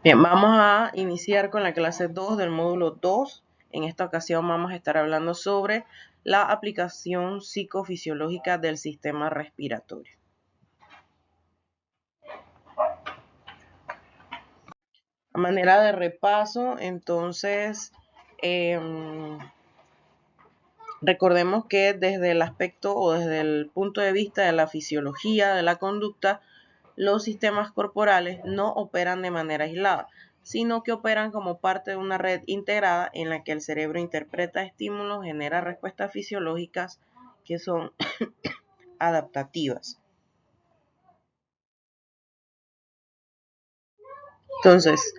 Bien, vamos a iniciar con la clase 2 del módulo 2. En esta ocasión vamos a estar hablando sobre la aplicación psicofisiológica del sistema respiratorio. A manera de repaso, entonces, recordemos que desde el aspecto o desde el punto de vista de la fisiología de la conducta, los sistemas corporales no operan de manera aislada, sino que operan como parte de una red integrada en la que el cerebro interpreta estímulos, genera respuestas fisiológicas que son adaptativas. Entonces,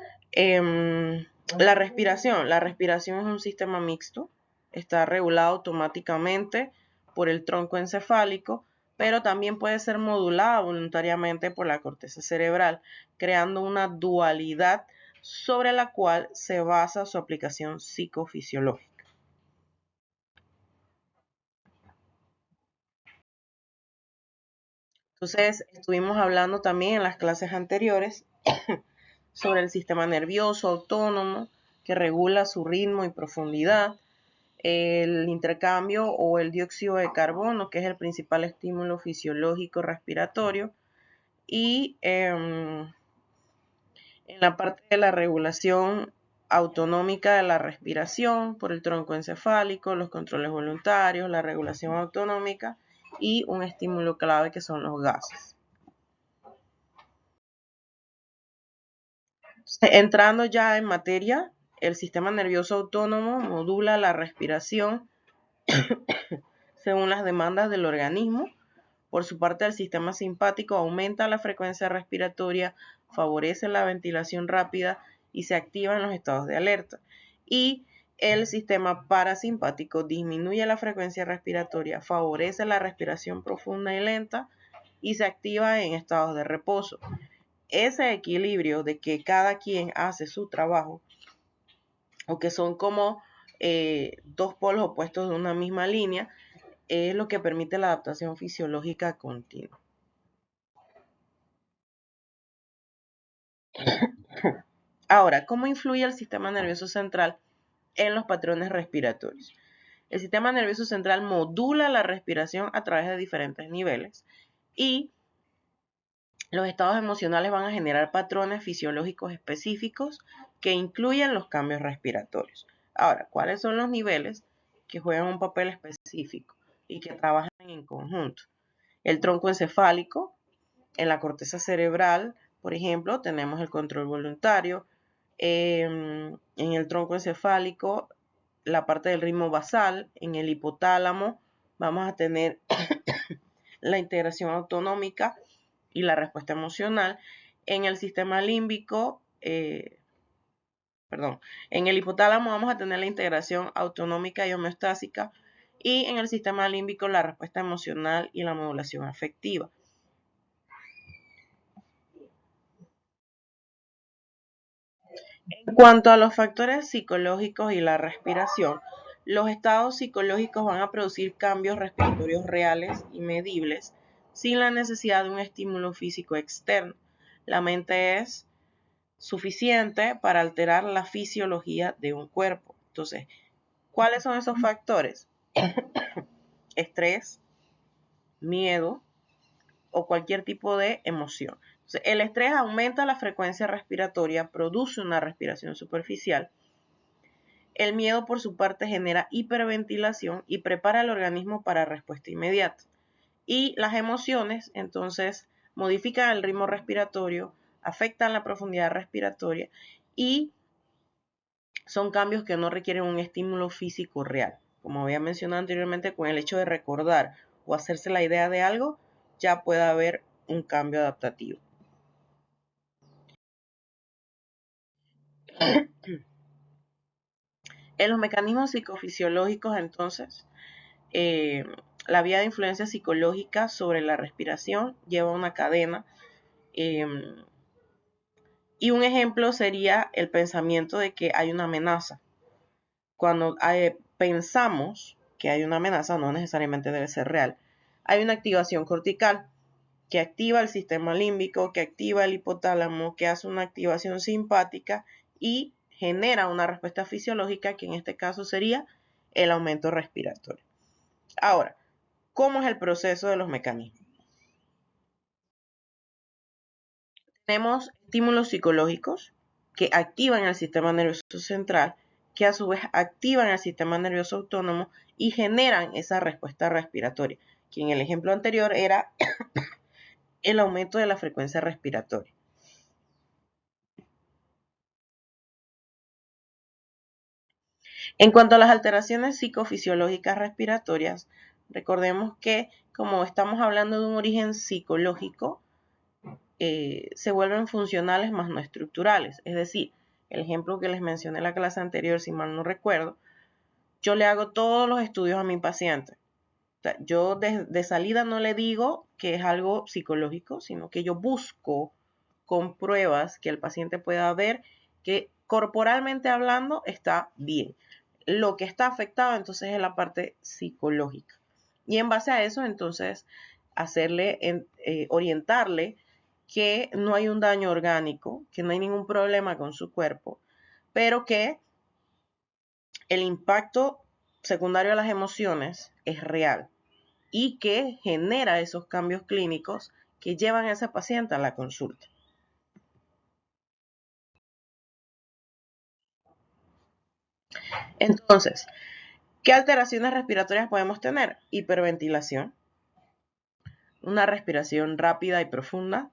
la respiración es un sistema mixto, está regulado automáticamente por el tronco encefálico, pero también puede ser modulada voluntariamente por la corteza cerebral, creando una dualidad sobre la cual se basa su aplicación psicofisiológica. Entonces, estuvimos hablando también en las clases anteriores sobre el sistema nervioso autónomo que regula su ritmo y profundidad, el intercambio o el dióxido de carbono, que es el principal estímulo fisiológico respiratorio, y en la parte de la regulación autonómica de la respiración por el tronco encefálico, los controles voluntarios, la regulación autonómica y un estímulo clave que son los gases. Entrando ya en materia, el sistema nervioso autónomo modula la respiración según las demandas del organismo. Por su parte, el sistema simpático aumenta la frecuencia respiratoria, favorece la ventilación rápida y se activa en los estados de alerta. Y el sistema parasimpático disminuye la frecuencia respiratoria, favorece la respiración profunda y lenta y se activa en estados de reposo. Ese equilibrio de que cada quien hace su trabajo, o que son como dos polos opuestos de una misma línea, es lo que permite la adaptación fisiológica continua. Ahora, ¿cómo influye el sistema nervioso central en los patrones respiratorios? El sistema nervioso central modula la respiración a través de diferentes niveles y los estados emocionales van a generar patrones fisiológicos específicos que incluyen los cambios respiratorios. Ahora, ¿cuáles son los niveles que juegan un papel específico y que trabajan en conjunto? El tronco encefálico, en la corteza cerebral, por ejemplo, tenemos el control voluntario. En el tronco encefálico, la parte del ritmo basal. En el hipotálamo vamos a tener la integración autonómica y la respuesta emocional. En el sistema límbico, en el hipotálamo vamos a tener la integración autonómica y homeostásica, y en el sistema límbico la respuesta emocional y la modulación afectiva. En cuanto a los factores psicológicos y la respiración, los estados psicológicos van a producir cambios respiratorios reales y medibles sin la necesidad de un estímulo físico externo. La mente es suficiente para alterar la fisiología de un cuerpo. Entonces, ¿cuáles son esos factores? Estrés, miedo o cualquier tipo de emoción. Entonces, el estrés aumenta la frecuencia respiratoria, produce una respiración superficial. El miedo, por su parte, genera hiperventilación y prepara al organismo para respuesta inmediata. Y las emociones, entonces, modifican el ritmo respiratorio, afectan la profundidad respiratoria y son cambios que no requieren un estímulo físico real. Como había mencionado anteriormente, con el hecho de recordar o hacerse la idea de algo, ya puede haber un cambio adaptativo. En los mecanismos psicofisiológicos, entonces, la vía de influencia psicológica sobre la respiración lleva una cadena, y un ejemplo sería el pensamiento de que hay una amenaza. Cuando pensamos que hay una amenaza, no necesariamente debe ser real, hay una activación cortical que activa el sistema límbico, que activa el hipotálamo, que hace una activación simpática y genera una respuesta fisiológica que en este caso sería el aumento respiratorio. Ahora, ¿cómo es el proceso de los mecanismos? Tenemos estímulos psicológicos que activan el sistema nervioso central, que a su vez activan el sistema nervioso autónomo y generan esa respuesta respiratoria, que en el ejemplo anterior era el aumento de la frecuencia respiratoria. En cuanto a las alteraciones psicofisiológicas respiratorias, recordemos que como estamos hablando de un origen psicológico, se vuelven funcionales más no estructurales. Es decir, el ejemplo que les mencioné en la clase anterior, si mal no recuerdo, yo le hago todos los estudios a mi paciente. O sea, yo de salida no le digo que es algo psicológico, sino que yo busco con pruebas que el paciente pueda ver que corporalmente hablando está bien. Lo que está afectado entonces es la parte psicológica. Y en base a eso entonces orientarle que no hay un daño orgánico, que no hay ningún problema con su cuerpo, pero que el impacto secundario a las emociones es real y que genera esos cambios clínicos que llevan a ese paciente a la consulta. Entonces, ¿qué alteraciones respiratorias podemos tener? Hiperventilación, una respiración rápida y profunda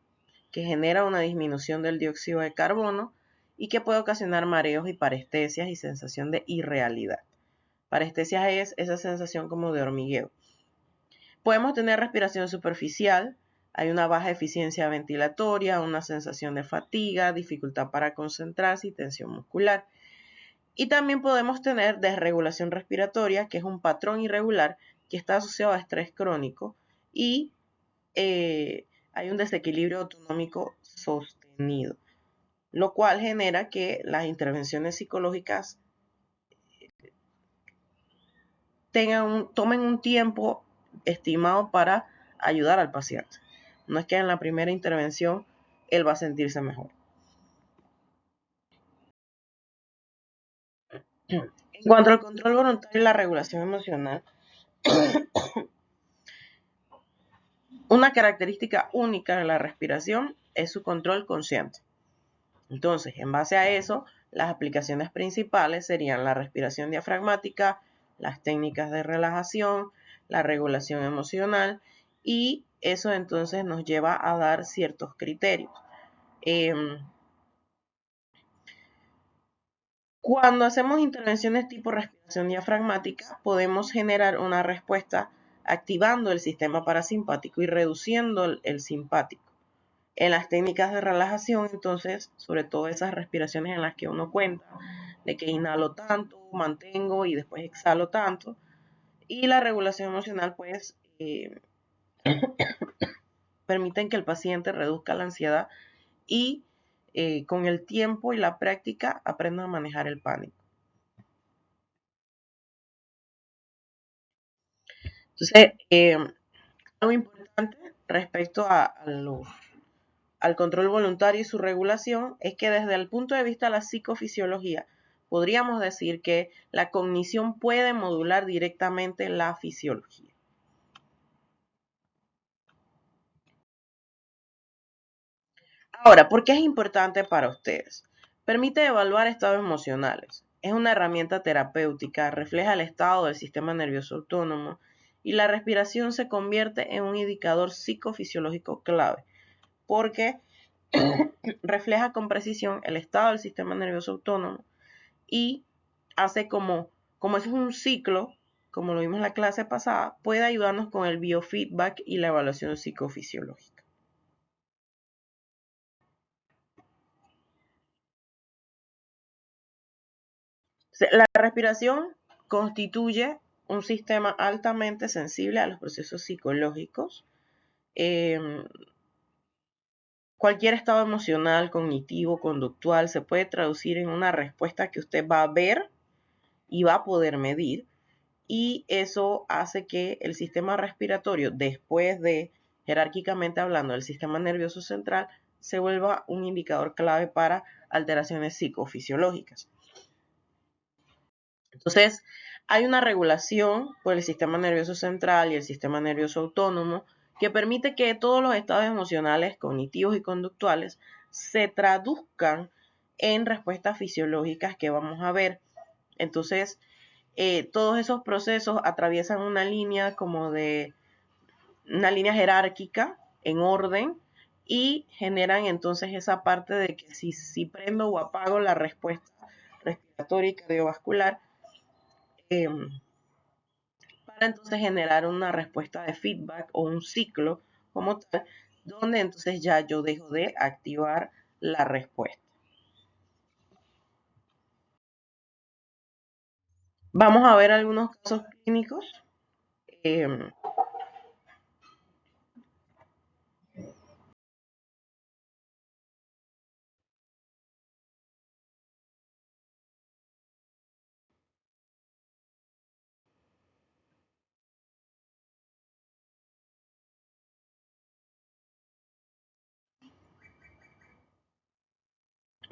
que genera una disminución del dióxido de carbono y que puede ocasionar mareos y parestesias y sensación de irrealidad. Parestesias es esa sensación como de hormigueo. Podemos tener respiración superficial, hay una baja eficiencia ventilatoria, una sensación de fatiga, dificultad para concentrarse y tensión muscular. Y también podemos tener desregulación respiratoria, que es un patrón irregular que está asociado a estrés crónico y hay un desequilibrio autonómico sostenido, lo cual genera que las intervenciones psicológicas tomen un tiempo estimado para ayudar al paciente. No es que en la primera intervención él va a sentirse mejor. En cuanto al control voluntario y la regulación emocional, una característica única de la respiración es su control consciente. Entonces, en base a eso, las aplicaciones principales serían la respiración diafragmática, las técnicas de relajación, la regulación emocional y eso entonces nos lleva a dar ciertos criterios. Cuando hacemos intervenciones tipo respiración diafragmática, podemos generar una respuesta activando el sistema parasimpático y reduciendo el simpático. En las técnicas de relajación, entonces, sobre todo esas respiraciones en las que uno cuenta, de que inhalo tanto, mantengo y después exhalo tanto. Y la regulación emocional, pues, permiten que el paciente reduzca la ansiedad y con el tiempo y la práctica aprenda a manejar el pánico. Entonces, algo importante respecto al control voluntario y su regulación es que desde el punto de vista de la psicofisiología, podríamos decir que la cognición puede modular directamente la fisiología. Ahora, ¿por qué es importante para ustedes? Permite evaluar estados emocionales. Es una herramienta terapéutica, refleja el estado del sistema nervioso autónomo y la respiración se convierte en un indicador psicofisiológico clave porque refleja con precisión el estado del sistema nervioso autónomo y hace como eso es un ciclo, como lo vimos en la clase pasada, puede ayudarnos con el biofeedback y la evaluación psicofisiológica. La respiración constituye un sistema altamente sensible a los procesos psicológicos. Cualquier estado emocional, cognitivo, conductual se puede traducir en una respuesta que usted va a ver y va a poder medir. y eso hace que el sistema respiratorio, después de, jerárquicamente hablando, el sistema nervioso central, se vuelva un indicador clave para alteraciones psicofisiológicas. Entonces, hay una regulación por el sistema nervioso central y el sistema nervioso autónomo que permite que todos los estados emocionales, cognitivos y conductuales se traduzcan en respuestas fisiológicas que vamos a ver. Entonces, todos esos procesos atraviesan una línea como de una línea jerárquica en orden y generan entonces esa parte de que si prendo o apago la respuesta respiratoria y cardiovascular, para entonces generar una respuesta de feedback o un ciclo como tal, donde entonces ya yo dejo de activar la respuesta. Vamos a ver algunos casos clínicos.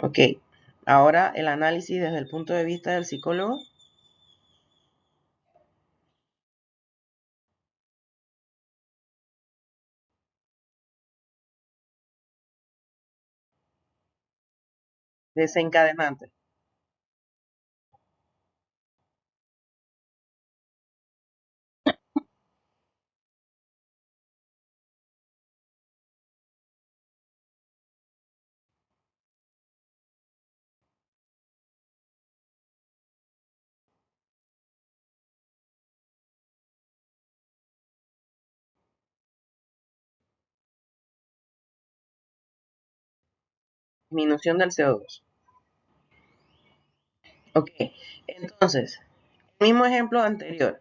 Ok, ahora el análisis desde el punto de vista del psicólogo. Desencadenante. Disminución del CO2. Ok, entonces, el mismo ejemplo anterior.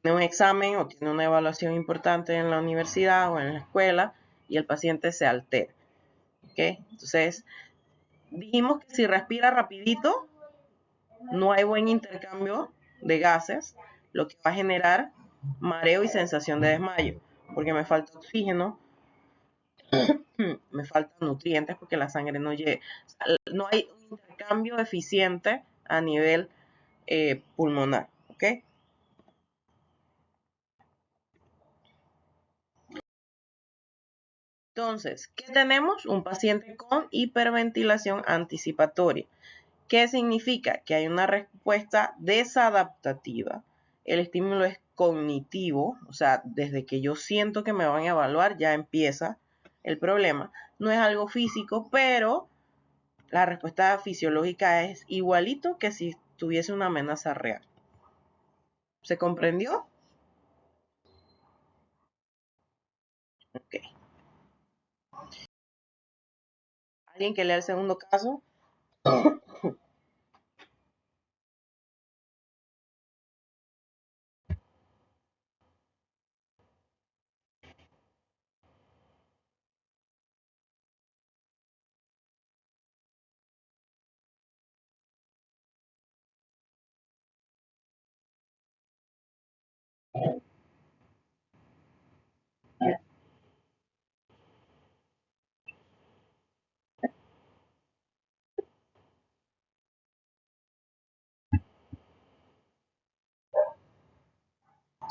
Tiene un examen o tiene una evaluación importante en la universidad o en la escuela y el paciente se altera. ¿Ok? Entonces, dijimos que si respira rapidito, no hay buen intercambio de gases, lo que va a generar mareo y sensación de desmayo, porque me falta oxígeno, me faltan nutrientes porque la sangre no llega. O sea, no hay un intercambio eficiente a nivel pulmonar. ¿Ok? Entonces, ¿qué tenemos? Un paciente con hiperventilación anticipatoria. ¿Qué significa? Que hay una respuesta desadaptativa. El estímulo es cognitivo, o sea, desde que yo siento que me van a evaluar ya empieza el problema. No es algo físico, pero la respuesta fisiológica es igualito que si tuviese una amenaza real. ¿Se comprendió? Ok. ¿Alguien que lea el segundo caso?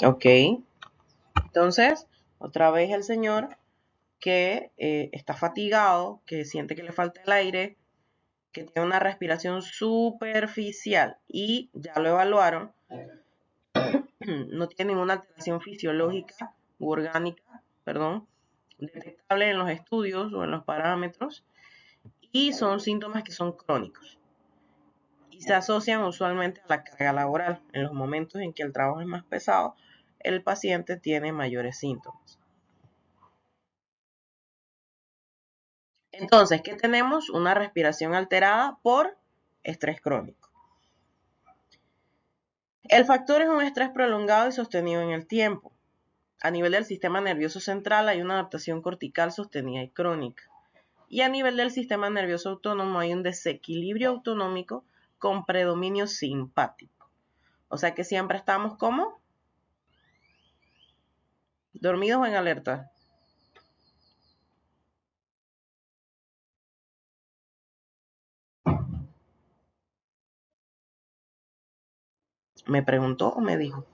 Ok. Entonces, otra vez el señor que está fatigado, que siente que le falta el aire, que tiene una respiración superficial y ya lo evaluaron, no tiene ninguna alteración fisiológica u orgánica, perdón, detectable en los estudios o en los parámetros y son síntomas que son crónicos y se asocian usualmente a la carga laboral. En los momentos en que el trabajo es más pesado, el paciente tiene mayores síntomas. Entonces, ¿qué tenemos? Una respiración alterada por estrés crónico. El factor es un estrés prolongado y sostenido en el tiempo. A nivel del sistema nervioso central hay una adaptación cortical sostenida y crónica. Y a nivel del sistema nervioso autónomo hay un desequilibrio autonómico con predominio simpático. O sea que siempre estamos como dormidos o en alerta. ¿Me preguntó o me dijo?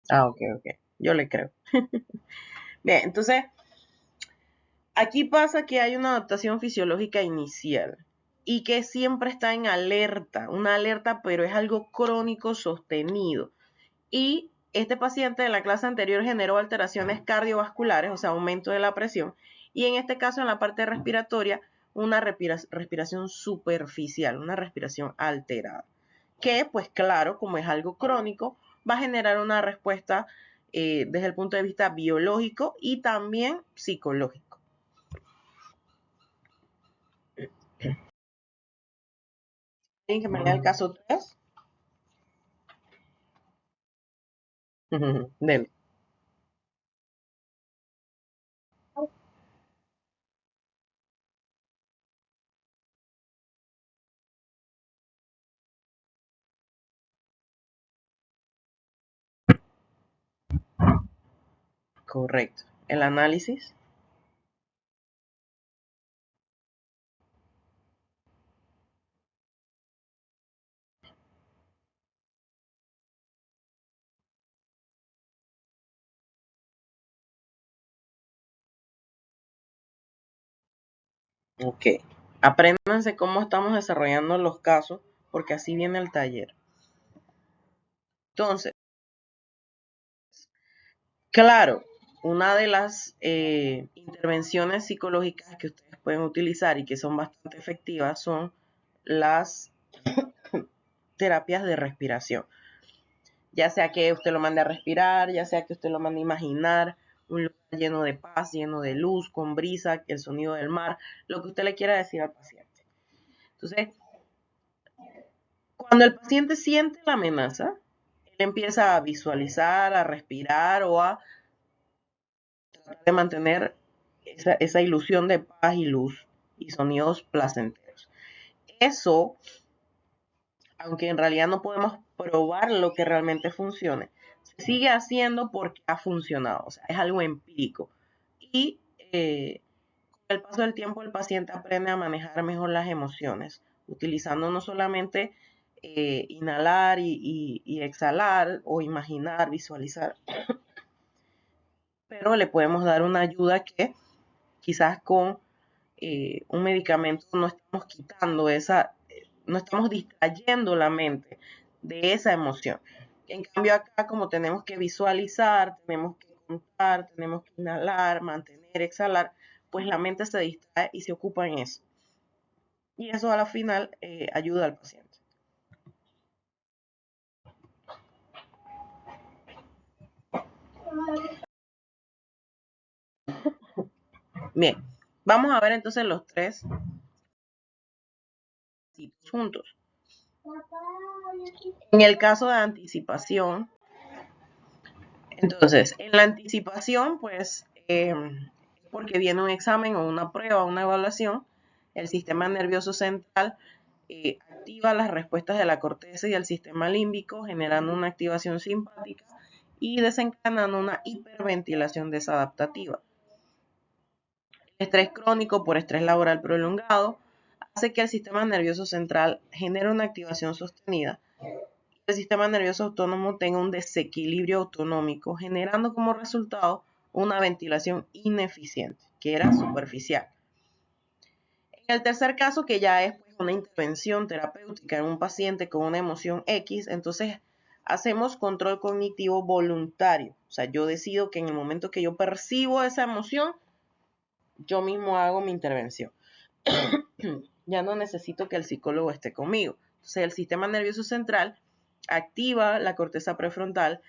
Ah, ok, ok. Yo le creo. Bien, entonces, aquí pasa que hay una adaptación fisiológica inicial y que siempre está en alerta, una alerta, pero es algo crónico sostenido. Y este paciente de la clase anterior generó alteraciones cardiovasculares, o sea, aumento de la presión, y en este caso en la parte respiratoria, una respiración superficial, una respiración alterada, que pues claro, como es algo crónico, va a generar una respuesta desde el punto de vista biológico y también psicológico. ¿Alguien que me lea el caso 3? Dele. Correcto. El análisis. Ok. Apréndanse cómo estamos desarrollando los casos, porque así viene el taller. Entonces, claro, una de las intervenciones psicológicas que ustedes pueden utilizar y que son bastante efectivas son las terapias de respiración. Ya sea que usted lo mande a respirar, ya sea que usted lo mande a imaginar un lugar lleno de paz, lleno de luz, con brisa, el sonido del mar, lo que usted le quiera decir al paciente. Entonces, cuando el paciente siente la amenaza, él empieza a visualizar, a respirar o a tratar de mantener esa ilusión de paz y luz y sonidos placenteros. Eso, aunque en realidad no podemos probar lo que realmente funcione, se sigue haciendo porque ha funcionado, o sea, es algo empírico. Y con el paso del tiempo el paciente aprende a manejar mejor las emociones, utilizando no solamente inhalar y exhalar o imaginar, visualizar, pero le podemos dar una ayuda que quizás con un medicamento no estamos quitando no estamos distrayendo la mente de esa emoción. En cambio acá como tenemos que visualizar, tenemos que contar, tenemos que inhalar, mantener, exhalar, pues la mente se distrae y se ocupa en eso. Y eso a la final ayuda al paciente. Bien, vamos a ver entonces los tres sitios juntos. En el caso de anticipación, entonces, en la anticipación, pues, porque viene un examen o una prueba, una evaluación, el sistema nervioso central activa las respuestas de la corteza y el sistema límbico, generando una activación simpática y desencadenando una hiperventilación desadaptativa. El estrés crónico por estrés laboral prolongado hace que el sistema nervioso central genere una activación sostenida. El sistema nervioso autónomo tenga un desequilibrio autonómico, generando como resultado una ventilación ineficiente, que era superficial. En el tercer caso, que ya es una intervención terapéutica en un paciente con una emoción X, entonces hacemos control cognitivo voluntario. O sea, yo decido que en el momento que yo percibo esa emoción, yo mismo hago mi intervención. Ya no necesito que el psicólogo esté conmigo. Entonces, el sistema nervioso central activa la corteza prefrontal,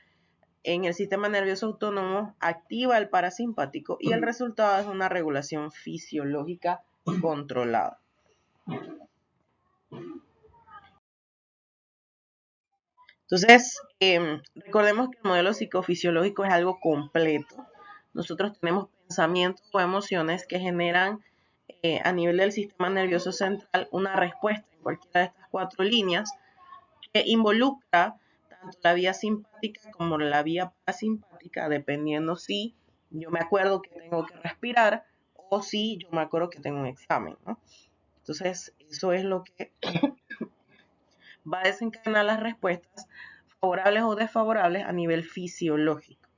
en el sistema nervioso autónomo activa el parasimpático y el resultado es una regulación fisiológica controlada. Entonces, recordemos que el modelo psicofisiológico es algo completo. Nosotros tenemos pensamientos o emociones que generan a nivel del sistema nervioso central una respuesta en cualquiera de estas cuatro líneas que involucra tanto la vía simpática como la vía parasimpática, dependiendo si yo me acuerdo que tengo que respirar o si yo me acuerdo que tengo un examen, ¿no? Entonces, eso es lo que va a desencadenar las respuestas favorables o desfavorables a nivel fisiológico.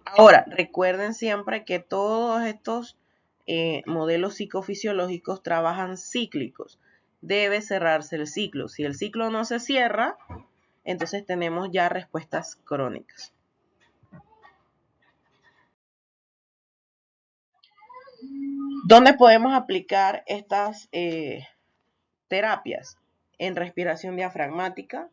Ahora, recuerden siempre que todos estos modelos psicofisiológicos trabajan cíclicos. Debe cerrarse el ciclo. Si el ciclo no se cierra, entonces tenemos ya respuestas crónicas. ¿Dónde podemos aplicar estas terapias? En respiración diafragmática,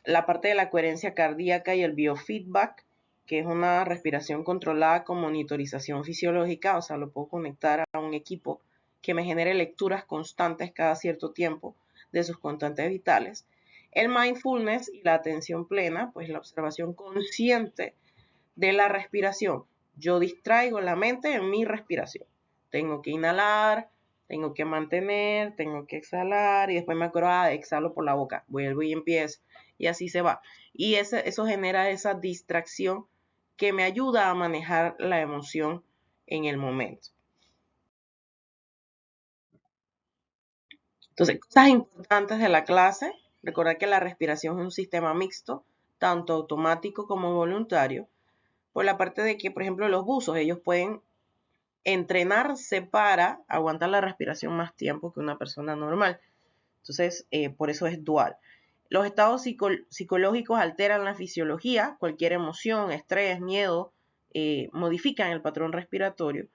la parte de la coherencia cardíaca y el biofeedback, que es una respiración controlada con monitorización fisiológica, o sea, lo puedo conectar a un equipo que me genere lecturas constantes cada cierto tiempo de sus constantes vitales. El mindfulness y la atención plena, pues la observación consciente de la respiración. Yo distraigo la mente en mi respiración. Tengo que inhalar, tengo que mantener, tengo que exhalar y después me acuerdo, exhalo por la boca, vuelvo y empiezo y así se va. Y eso genera esa distracción que me ayuda a manejar la emoción en el momento. Entonces, cosas importantes de la clase, recordar que la respiración es un sistema mixto, tanto automático como voluntario, por la parte de que, por ejemplo, los buzos, ellos pueden entrenarse para aguantar la respiración más tiempo que una persona normal. Entonces, por eso es dual. Los estados psicológicos alteran la fisiología, cualquier emoción, estrés, miedo, modifican el patrón respiratorio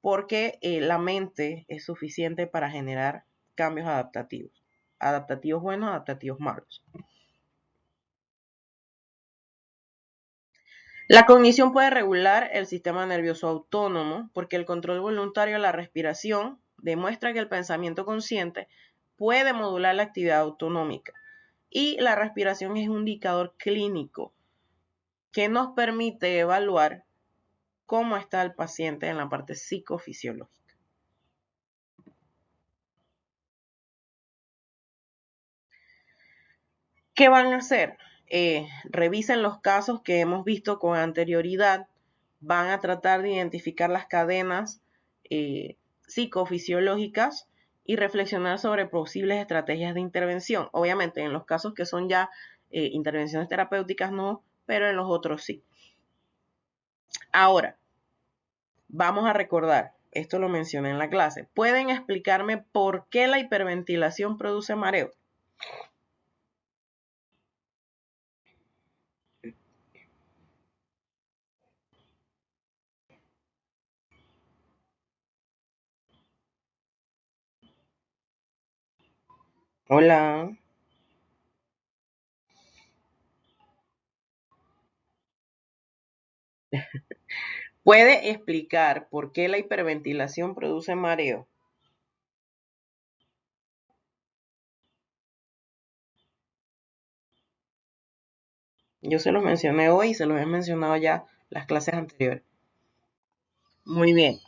porque la mente es suficiente para generar cambios adaptativos. Adaptativos buenos, adaptativos malos. La cognición puede regular el sistema nervioso autónomo porque el control voluntario de la respiración demuestra que el pensamiento consciente puede modular la actividad autonómica y la respiración es un indicador clínico que nos permite evaluar cómo está el paciente en la parte psicofisiológica. ¿Qué van a hacer? Revisen los casos que hemos visto con anterioridad, van a tratar de identificar las cadenas psicofisiológicas y reflexionar sobre posibles estrategias de intervención. Obviamente, en los casos que son ya intervenciones terapéuticas no, pero en los otros sí. Ahora, vamos a recordar, esto lo mencioné en la clase. ¿Pueden explicarme por qué la hiperventilación produce mareo? Hola. ¿Puede explicar por qué la hiperventilación produce mareo? Yo se los mencioné hoy y se los he mencionado ya las clases anteriores. Muy bien,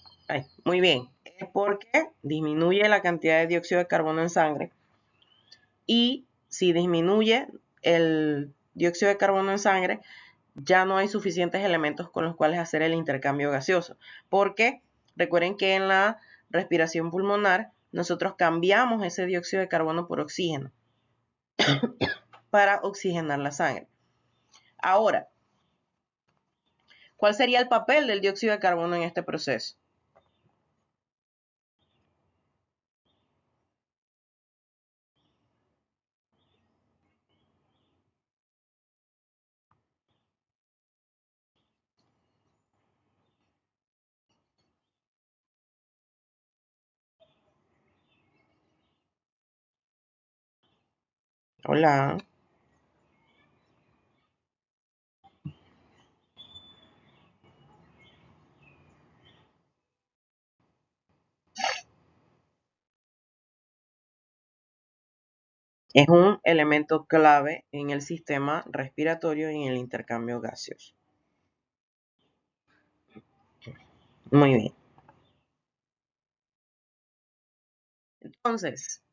muy bien. Es porque disminuye la cantidad de dióxido de carbono en sangre y si disminuye el dióxido de carbono en sangre, ya no hay suficientes elementos con los cuales hacer el intercambio gaseoso. Porque recuerden que en la respiración pulmonar nosotros cambiamos ese dióxido de carbono por oxígeno para oxigenar la sangre. Ahora, ¿cuál sería el papel del dióxido de carbono en este proceso? Hola. Es un elemento clave en el sistema respiratorio y en el intercambio gaseoso. Muy bien. Entonces,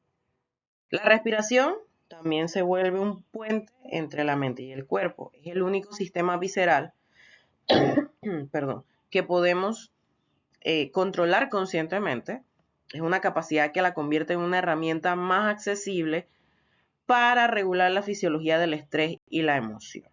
La respiración también se vuelve un puente entre la mente y el cuerpo. Es el único sistema visceral perdón, que podemos controlar conscientemente. Es una capacidad que la convierte en una herramienta más accesible para regular la fisiología del estrés y la emoción.